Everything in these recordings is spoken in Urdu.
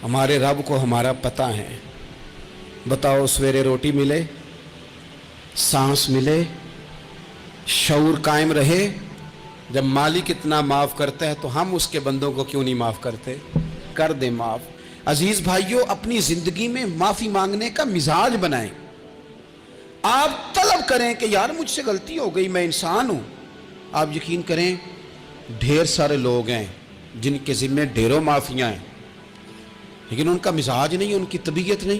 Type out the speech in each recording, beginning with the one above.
ہمارے رب کو ہمارا پتہ ہے. بتاؤ سویرے روٹی ملے, سانس ملے, شعور قائم رہے, جب مالک اتنا معاف کرتا ہے تو ہم اس کے بندوں کو کیوں نہیں معاف کرتے؟ کر دیں معاف. عزیز بھائیوں, اپنی زندگی میں معافی مانگنے کا مزاج بنائیں. آپ طلب کریں کہ یار مجھ سے غلطی ہو گئی, میں انسان ہوں. آپ یقین کریں ڈھیر سارے لوگ ہیں جن کے ذمہ ڈھیروں معافیاں ہیں, لیکن ان کا مزاج نہیں, ان کی طبیعت نہیں,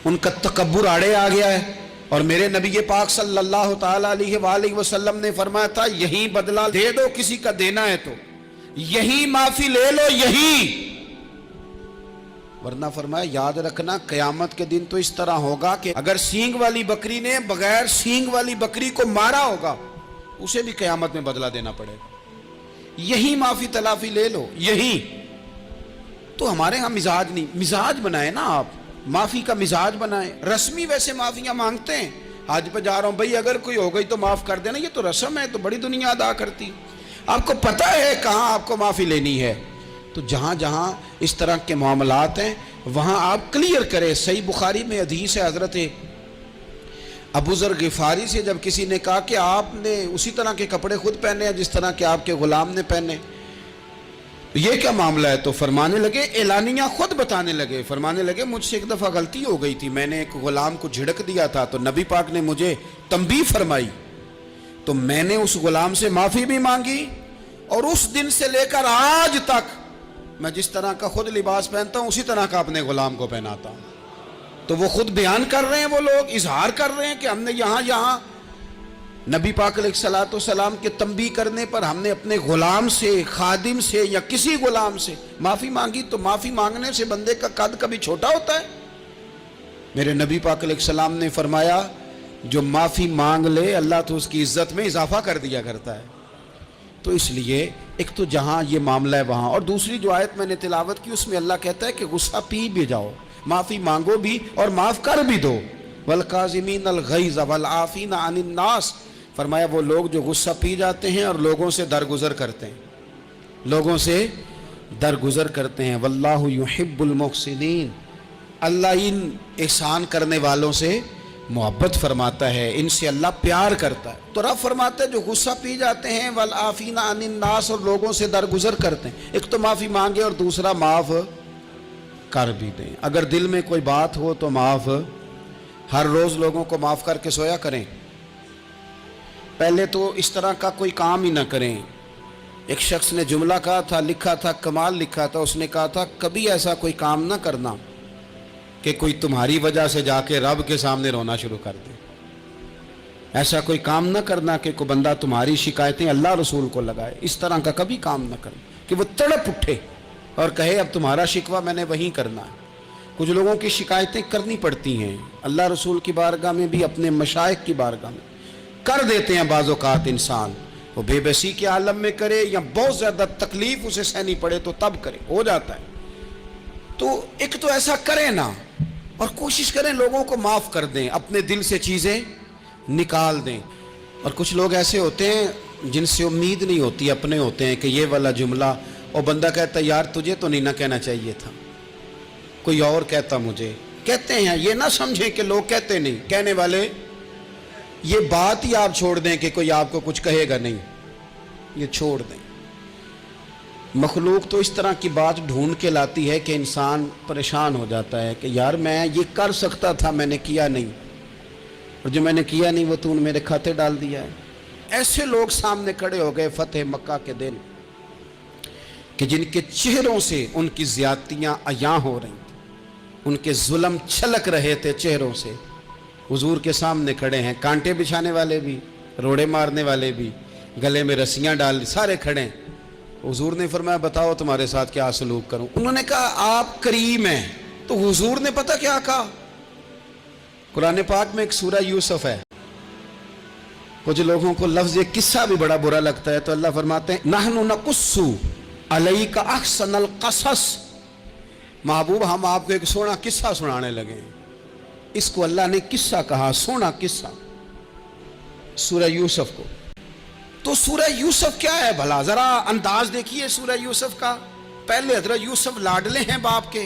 ان کا تکبر آڑے آ گیا ہے. اور میرے نبی پاک صلی اللہ تعالیٰ علیہ وآلہ وسلم نے فرمایا تھا یہی بدلہ دے دو کسی کا دینا ہے تو, یہی معافی لے لو, یہی. ورنہ فرمایا یاد رکھنا قیامت کے دن تو اس طرح ہوگا کہ اگر سینگ والی بکری نے بغیر سینگ والی بکری کو مارا ہوگا اسے بھی قیامت میں بدلہ دینا پڑے گا. یہی معافی تلافی لے لو, یہی. تو ہمارے ہاں مزاج نہیں. مزاج بنائے نا آپ, معافی کا مزاج بنائیں. رسمی ویسے معافیاں مانگتے ہیں, حج پہ جا رہا ہوں بھائی اگر کوئی ہو گئی تو معاف کر دینا, یہ تو رسم ہے, تو بڑی دنیا ادا کرتی. آپ کو پتہ ہے کہاں آپ کو معافی لینی ہے, تو جہاں جہاں اس طرح کے معاملات ہیں وہاں آپ کلیئر کریں. صحیح بخاری میں حدیث ہے حضرت ابو ذر غفاری سے, جب کسی نے کہا کہ آپ نے اسی طرح کے کپڑے خود پہنے ہیں جس طرح کے آپ کے غلام نے پہنے, یہ کیا معاملہ ہے؟ تو فرمانے لگے, اعلانیہ خود بتانے لگے, فرمانے لگے مجھ سے ایک دفعہ غلطی ہو گئی تھی, میں نے ایک غلام کو جھڑک دیا تھا تو نبی پاک نے مجھے تنبیہ فرمائی, تو میں نے اس غلام سے معافی بھی مانگی, اور اس دن سے لے کر آج تک میں جس طرح کا خود لباس پہنتا ہوں اسی طرح کا اپنے غلام کو پہناتا ہوں. تو وہ خود بیان کر رہے ہیں, وہ لوگ اظہار کر رہے ہیں کہ ہم نے یہاں نبی پاک علیہ الصلوۃ والسلام کے تنبیہ کرنے پر ہم نے اپنے غلام سے, خادم سے یا کسی غلام سے معافی مانگی. تو معافی مانگنے سے بندے کا قد کبھی چھوٹا ہوتا ہے؟ میرے نبی پاک علیہ السلام نے فرمایا جو معافی مانگ لے اللہ تو اس کی عزت میں اضافہ کر دیا کرتا ہے. تو اس لیے ایک تو جہاں یہ معاملہ ہے وہاں, اور دوسری جو آیت میں نے تلاوت کی اس میں اللہ کہتا ہے کہ غصہ پی بھی جاؤ, معافی مانگو بھی اور معاف کر بھی دو. والکاظمین الغیظ والعافین عن الناس, فرمایا وہ لوگ جو غصہ پی جاتے ہیں اور لوگوں سے درگزر کرتے ہیں, لوگوں سے درگزر کرتے ہیں. واللہ یحب المحسنین, اللہ ان احسان کرنے والوں سے محبت فرماتا ہے, ان سے اللہ پیار کرتا ہے. تو رب فرماتا ہے جو غصہ پی جاتے ہیں والعافین عن الناس, اور لوگوں سے درگزر کرتے ہیں. ایک تو معافی مانگے اور دوسرا معاف کر بھی دیں. اگر دل میں کوئی بات ہو تو معاف, ہر روز لوگوں کو معاف کر کے سویا کریں. پہلے تو اس طرح کا کوئی کام ہی نہ کریں. ایک شخص نے جملہ کہا تھا, لکھا تھا, کمال لکھا تھا, اس نے کہا تھا کبھی ایسا کوئی کام نہ کرنا کہ کوئی تمہاری وجہ سے جا کے رب کے سامنے رونا شروع کر دے. ایسا کوئی کام نہ کرنا کہ کوئی بندہ تمہاری شکایتیں اللہ رسول کو لگائے. اس طرح کا کبھی کام نہ کرنا کہ وہ تڑپ اٹھے اور کہے اب تمہارا شکوہ میں نے وہیں کرنا ہے. کچھ لوگوں کی شکایتیں کرنی پڑتی ہیں اللہ رسول کی بارگاہ میں بھی, اپنے مشائخ کی بارگاہ میں کر دیتے ہیں. بعض اوقات انسان وہ بے بسی کے عالم میں کرے یا بہت زیادہ تکلیف اسے سہنی پڑے تو تب کرے, ہو جاتا ہے. تو ایک تو ایسا کریں نا, اور کوشش کریں لوگوں کو معاف کر دیں, اپنے دل سے چیزیں نکال دیں. اور کچھ لوگ ایسے ہوتے ہیں جن سے امید نہیں ہوتی, اپنے ہوتے ہیں کہ یہ والا جملہ, اور بندہ کہتا ہے یار تجھے تو نہیں نہ کہنا چاہیے تھا, کوئی اور کہتا مجھے. کہتے ہیں, یہ نہ سمجھیں کہ لوگ کہتے نہیں, کہنے والے. یہ بات ہی آپ چھوڑ دیں کہ کوئی آپ کو کچھ کہے گا نہیں, یہ چھوڑ دیں. مخلوق تو اس طرح کی بات ڈھونڈ کے لاتی ہے کہ انسان پریشان ہو جاتا ہے کہ یار میں یہ کر سکتا تھا, میں نے کیا نہیں, اور جو میں نے کیا نہیں وہ تو نے میرے کھاتے ڈال دیا ہے. ایسے لوگ سامنے کھڑے ہو گئے فتح مکہ کے دن کہ جن کے چہروں سے ان کی زیادتیاں عیاں ہو رہی تھیں, ان کے ظلم چھلک رہے تھے چہروں سے. حضور کے سامنے کھڑے ہیں, کانٹے بچھانے والے بھی, روڑے مارنے والے بھی, گلے میں رسیاں ڈال, سارے کھڑے ہیں. حضور نے فرمایا بتاؤ تمہارے ساتھ کیا سلوک کروں. انہوں نے کہا آپ کریم ہیں. تو حضور نے پتہ کیا کہا, قرآن پاک میں ایک سورہ یوسف ہے, کچھ لوگوں کو لفظ یہ قصہ بھی بڑا برا لگتا ہے, تو اللہ فرماتے ہیں نحن نقص علیک احسن القصص, محبوب ہم آپ کو ایک سونا قصہ سنانے لگے. اس کو اللہ نے قصہ کہا, سونا قصہ, سورہ یوسف کو. تو سورہ یوسف کیا ہے بھلا, ذرا انداز دیکھیے سورہ یوسف کا. پہلے حضرت یوسف لاڈلے ہیں باپ کے,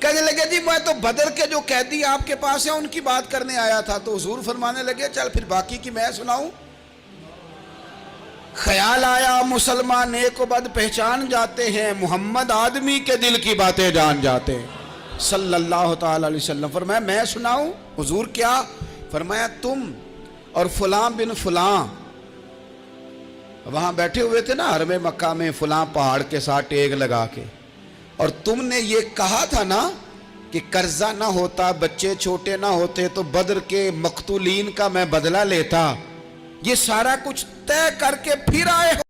کہنے لگے جی میں تو بدر کے جو قیدی آپ کے پاس ہیں ان کی بات کرنے آیا تھا. تو حضور فرمانے لگے چل پھر باقی کی میں سناؤں. خیال آیا مسلمان نیک و بد پہچان جاتے ہیں, محمد آدمی کے دل کی باتیں جان جاتے ہیں صلی اللہ تعالی علیہ وسلم. فرمایا میں سناؤں. حضور کیا؟ فرمایا تم اور فلاں بن فلاں وہاں بیٹھے ہوئے تھے نا حرم مکہ میں, فلاں پہاڑ کے ساتھ ٹیک لگا کے, اور تم نے یہ کہا تھا نا کہ قرضہ نہ ہوتا, بچے چھوٹے نہ ہوتے تو بدر کے مقتولین کا میں بدلہ لیتا. یہ سارا کچھ طے کر کے پھر آئے ہو.